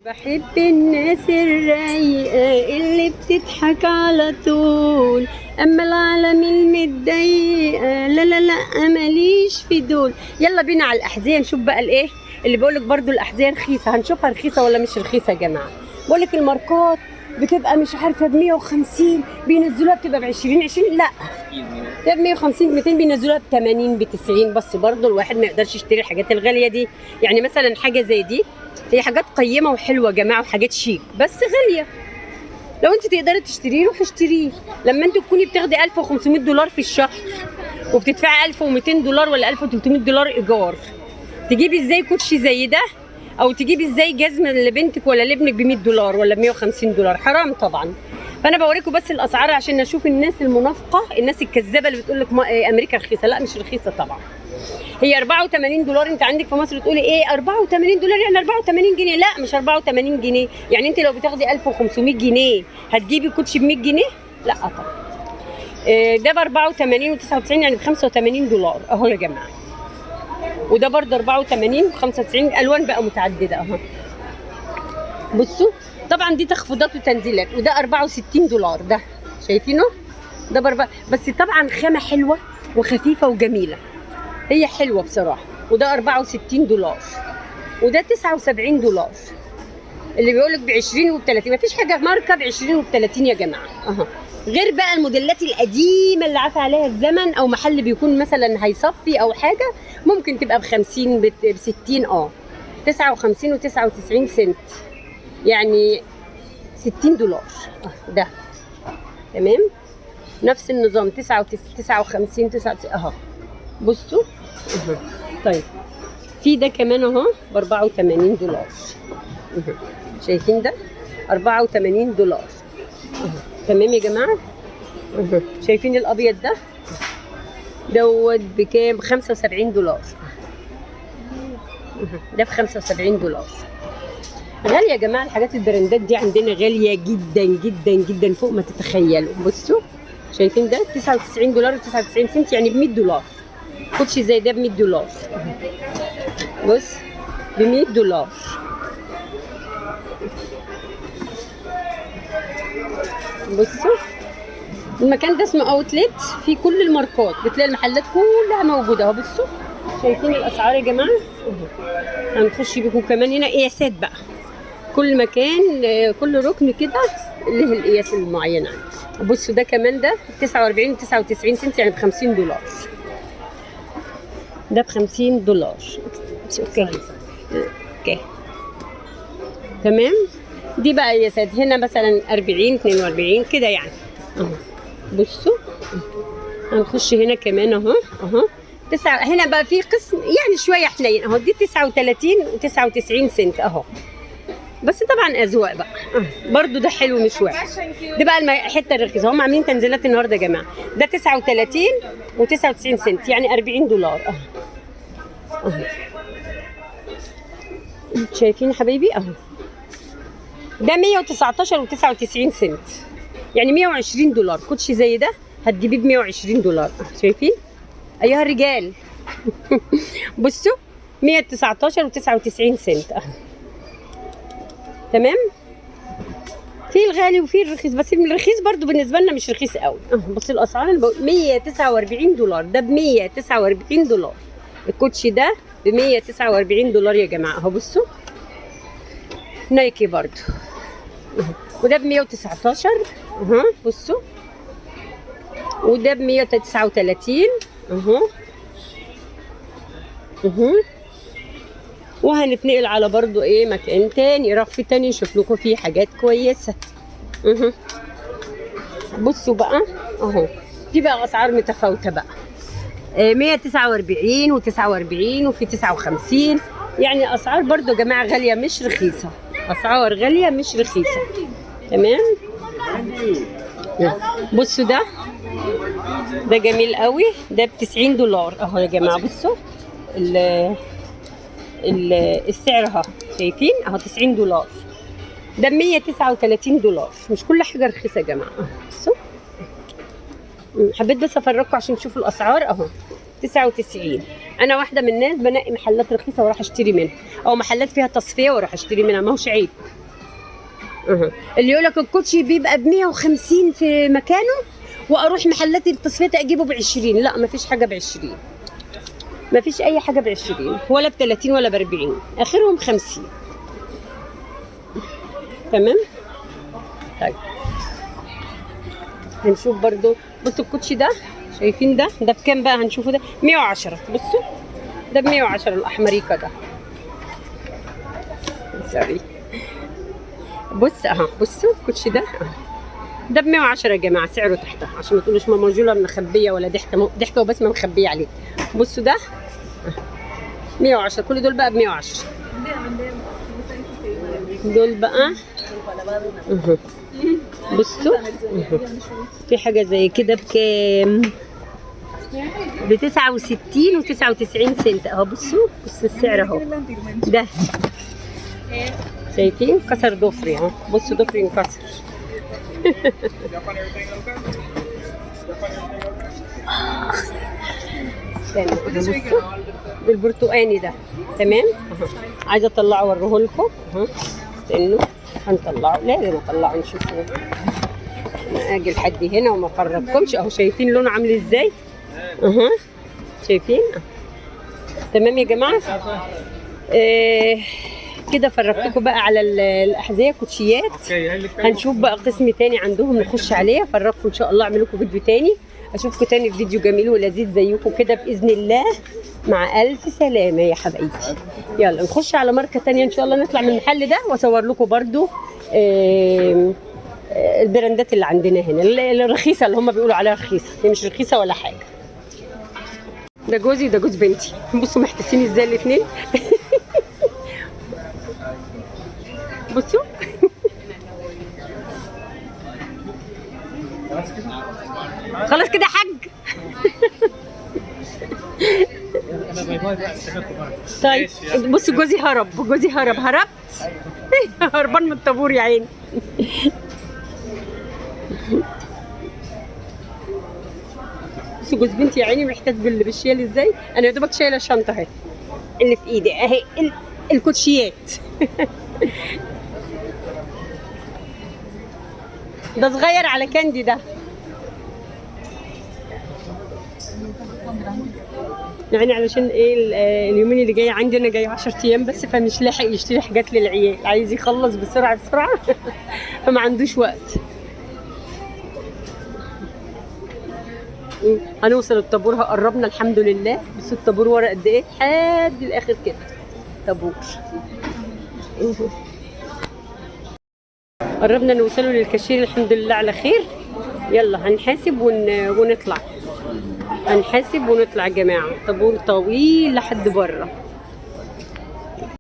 بحب الناس الرايقة اللي بتضحك على طول، اما العالم المتضايقة لا لا لا ماليش في دول. يلا بينا على الاحذية نشوف بقى الايه اللي بقولك برضو الاحذية رخيصة. هنشوفها رخيصة ولا مش رخيصة يا جماعة. بقولك الماركات بتبقى مش عارفة ب150 بينزلوها بتبقى ب20 لا ده ب150 ب200 بينزلوها ب80 ب90. بس برضو الواحد ما يقدرش يشتري الحاجات الغالية دي. يعني مثلا حاجة زي دي هي حاجات قيمة وحلوة يا جماعة وحاجات شيك بس غالية. لو انت تقدري تشتريه روحي اشتريه. لما انت تكوني بتاخدي 1500 دولار في الشهر وبتدفعي 1200 دولار ولا 1300 دولار ايجار، تجيبي ازاي كوتشي زي ده؟ او تجيبي ازاي جزمه لبنتك ولا لابنك ب 100 دولار ولا ب 150 دولار؟ حرام طبعا. فانا بوريكم بس الاسعار عشان نشوف الناس المنافقه، الناس الكذابه اللي بتقول لك امريكا رخيصه. لا مش رخيصه طبعا. هي 84 دولار. انت عندك في مصر تقولي ايه 84 دولار يعني 84 جنيه؟ لا مش 84 جنيه. يعني انت لو بتاخدي 1500 جنيه هتجيبي كوتشي ب 100 جنيه؟ لا طبعا. ده ب 84 و99 يعني ب 85 دولار اهو يا جماعه. وده برده 84 و95 الوان بقى متعدده اهو. بصوا طبعا دي تخفيضات وتنزيلات. وده 64 دولار ده شايفينه؟ ده بس طبعا خامه حلوه وخفيفه وجميله. هي حلوه بصراحه. وده 64 دولار. وده 79 دولار. اللي بيقولك ب20 وب30 مفيش حاجه ماركه ب20 وب30 يا جماعه اهو. غير بقى الموديلات القديمه اللي عفى عليها الزمن او محل بيكون مثلا هيصفي او حاجه ممكن تبقى ب50 ب60 59 و99 سنت يعني 60 دولار ده تمام. نفس النظام 59 99 اهو. بصوا طيب في ده كمان اهو ب 84 دولار. شايفين ده 84 دولار تمام يا جماعه. شايفين الابيض ده دوت بكام؟ ب 75 دولار. ده ب 75 دولار. غاليه يا جماعه. الحاجات البراندات دي عندنا غاليه جدا جدا جدا فوق ما تتخيلوا. بصوا شايفين ده 99 دولار و99 سنت يعني ب 100 دولار. كوتشي زي ده ب 100 دولار. بص ب 100 دولار. بصوا المكان ده اسمه اوتلت فيه كل الماركات. بتلاقي المحلات كلها موجوده اهو. بصوا شايفين الاسعار يا جماعه. هنخش بيكم كمان هنا قياسات بقى. كل مكان كل ركن كده له القياس المعينه. بصوا ده كمان ده 49 و99 سنت يعني ب 50 دولار. ده ب 50 دولار. اوكي تمام. دي بقى قياسات هنا مثلا 40 42 كده يعني اهو. بصوا هنخش هنا كمان اهو هنا بقى في قسم يعني شويه حنين اهو. دي 39 و99 سنت اهو. بس طبعا اذواق بقى برضو ده حلو مش وحش. ده بقى الحته الرخيصه. هم عاملين تنزيلات النهارده يا جماعه. ده 39 و99 سنت يعني 40 دولار اهو. شايفين حبايبي اهو. ده 119 و99 سنت يعني 120 دولار. كوتشي زي ده هتجيبيه ب 120 دولار. شايفين ايها الرجال؟ بصوا 119 و99 سنت اهو. تمام. في الغالي وفي الرخيص بس الرخيص برضو بالنسبه لنا مش رخيص قوي. بصوا الاسعار 149 دولار. ده ب 149 دولار. الكوتشي ده ب 149 دولار يا جماعه اهو. بصوا نايكي برضو وده ب 119 اهو. بصوا وده ب 139 اهو. وهنتنقل على برضو ايه مكان تاني رف تاني نشوف لكم فيه حاجات كويسه. بصوا بقى اهو. دي بقى اسعار متفاوته بقى 149 و49 وفي 59 يعني اسعار برضو يا جماعه غاليه مش رخيصه. اسعار غاليه مش رخيصه تمام. بصوا ده جميل قوي. ده ب 90 دولار اهو يا جماعه. بصوا السعر اهو. شايفين اهو 90 دولار. ده ب 139 دولار. مش كل حاجه رخيصه يا جماعه. بصوا حبيت بس افرجكم عشان تشوفوا الاسعار اهو. 99. انا واحده من الناس بنقي محلات رخيصه واروح اشتري منها او محلات فيها تصفيه واروح اشتري منها. ما هوش عيب. اللي يقول لك الكوتشي بيبقى ب 150 في مكانه، واروح محلات التصفيات اجيبه ب 20. لا مفيش حاجه ب 20، مفيش اي حاجه ب 20 ولا ب 30 ولا ب 40، اخرهم 50. تمام. طيب هنشوف برضو. بصوا الكوتشي ده، شايفين ده بكام بقى؟ هنشوفه ده 110. بصوا ده ب 110 الاحمريكا ده. سوري. بص اهو، بصوا الكوتشي ده ده ب 110 يا جماعه، سعره تحتها عشان ما تقولوش ماما جولا مخبيه ولا ضحكه وبسمه مخبيه عليه. بصوا ده 110، كل دول بقى ب 110. دول بقى بصوا في حاجه زي كده بكام؟ ب 69 و99 سنت اهو. بصوا السعر اهو. ده شايفين كسر ضفري اهو، بصوا ضفري انكسر. بصوا بالبرتقاني ده. تمام اهو. عايزه اطلعه اوريه لكم اهو، لانه هنطلعه، لازم اطلعه نشوفه. انا اجي لحد هنا وما افرجكمش اهو. شايفين لونه عامل ازاي اهو؟ شايفين؟ تمام يا جماعه. كده فرجتكم بقى على الاحذيه كوتشيات. هنشوف بقى قسم تاني عندهم نخش عليه، افرجكم ان شاء الله، اعمل لكم فيديو تاني. اشوفكم تاني في فيديو جميل ولذيذ زيكم كده باذن الله. مع الف سلامه يا حبايبي. يلا نخش على ماركه تانيه ان شاء الله، نطلع من المحل ده واصور لكم برده البراندات اللي عندنا هنا الرخيصه، اللي هم بيقولوا عليها رخيصه، هي مش رخيصه ولا حاجه. ده جوزي وده جوز بنتي. بصوا محتاسين ازاي الاثنين. بصوا. خلاص كده يا حاج. طيب بصوا جوزي هرب، جوزي هربت. هربان من الطابور يا عيني. بصوا جوز بنتي يا عيني محتاج بالشيل ازاي. انا يا دوبك شايله الشنطه اهي اللي في ايدي اهي، الكوتشيات. ده صغير على كاندي ده. يعني علشان ايه اليومين اللي جاي عندي، انا جاي 10 ايام بس، فمش لاحق يشتري حاجات للعيال، عايز يخلص بسرعه فما عندوش وقت. هنوصل الطابور، قربنا الحمد لله. بس الطابور ورا قد ايه لحد الاخر كده طابور. قربنا نوصلوا للكاشير الحمد لله على خير. يلا هنحاسب ونطلع. هنحاسب ونطلع يا جماعه، طابور طويل لحد بره.